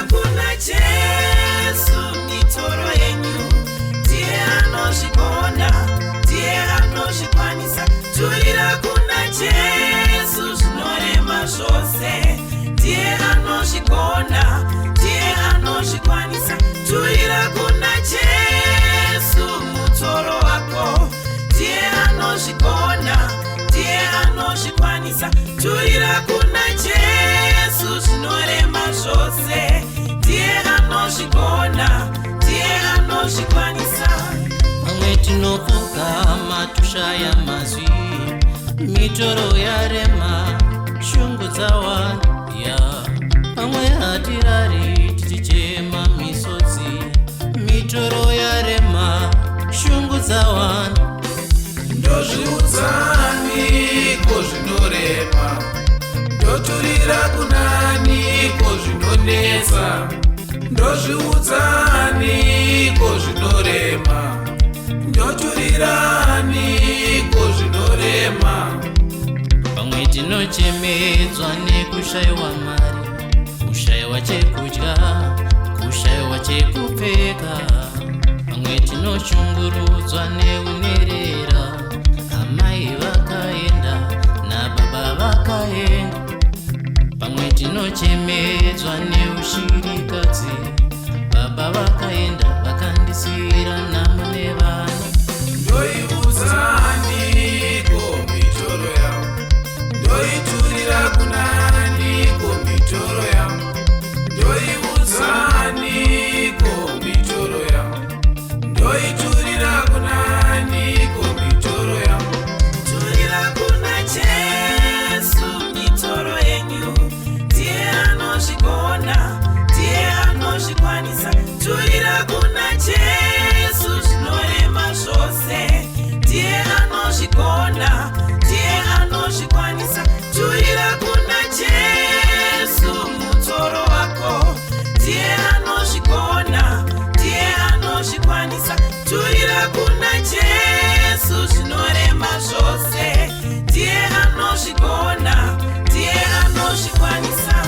kuna Jesu mitoro yenyu, ndiye anozvigona, ndiye anozvikwanisa. Turira kuna Jesu zvinorema zvose, ndiye anozvigona, ndiye anozvikwanisa. Turira kuna Jesu mutoro wako, ndiye anozvigona, ndiye anozvikwanisa. Turira kuna Jesu zvinorema zvose, ndiye anozvigona, ndiye anozvikwanisa. Pamwe tinopfugama tushaya mazwi, mitoro yarema, shungu dzawanda. Pamwe hatirari tichichema misodzi, mitoro yarema, shungu dzawanda. Ndozviudzani ko zvinorema, ndoturira kunani ko zvinonetsa. Ndozviudzani ko zvinorema, ndoturirani ko zvinorema. Pamwe tinochemedzwa nekushayiwa mari, kushayiwa chekudya, kushayiwa chekupfeka. Pamwe tinoshungurudzwa neunerera, amai vakaenda nababa vakaenda. Pamwe tinochemedzwa neushirikadzi, baba vakaenda vakandisira namo nevana. Ndoiudzani ko mitoro yangu, ndoiturira kunani ko mitoro yangu. Ndoiudzani ko mitoro yangu, ndoiturira kunani ko mitoro yangu. Turira kuna Jesu mitoro yenyu, ndiye anozvigona, ndiye anozvikwanisa. Turira kuna Jesu zvinorema zvose, ndiye anozvigona, ndiye anozvikwanisa. Turira kuna Jesu mutoro wako, ndiye anozvigona, ndiye anozvikwanisa. Turira kuna Jesu zvinorema zvose, ndiye anozvigona, ndiye anozvikwanisa.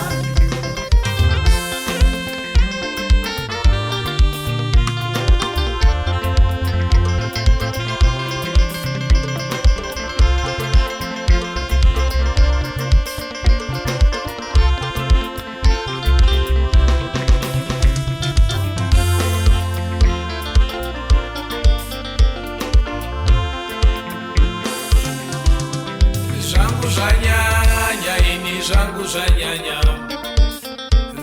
Zvangu zvanyanya, ini zvangu zvanyanya.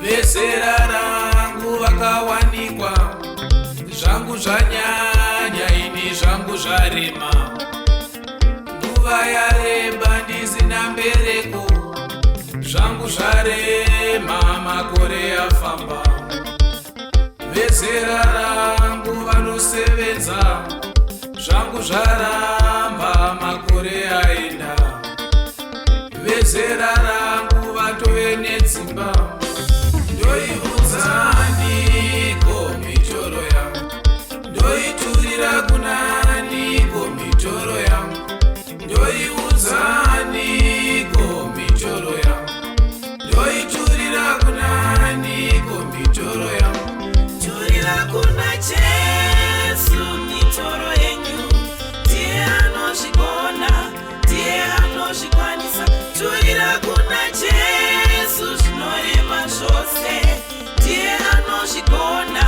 Vezera rangu vakawanikwa. Zvangu zvanyanya, ini zvangu zvarema. Nguva yareba ndisina mbereko. Zvangu zvarema, makore afamba. Vezera rangu vanosevenza. Zvangu zvaramba, makore aenda. Vezera rangu vatove nedzimba. Ndoiudzani ko mitoro yangu, ndoiturira kunani ko mitoro yangu. Ndoiudzani ko mitoro yangu, ndoiturira kunani ko mitoro yangu. Turira kuna Jesu mitoro yenyu, ndiye anozvigona, ndiye anozvikwanisa. Turira kuna Jesu zvinorema zvose, ndiye anozvigona,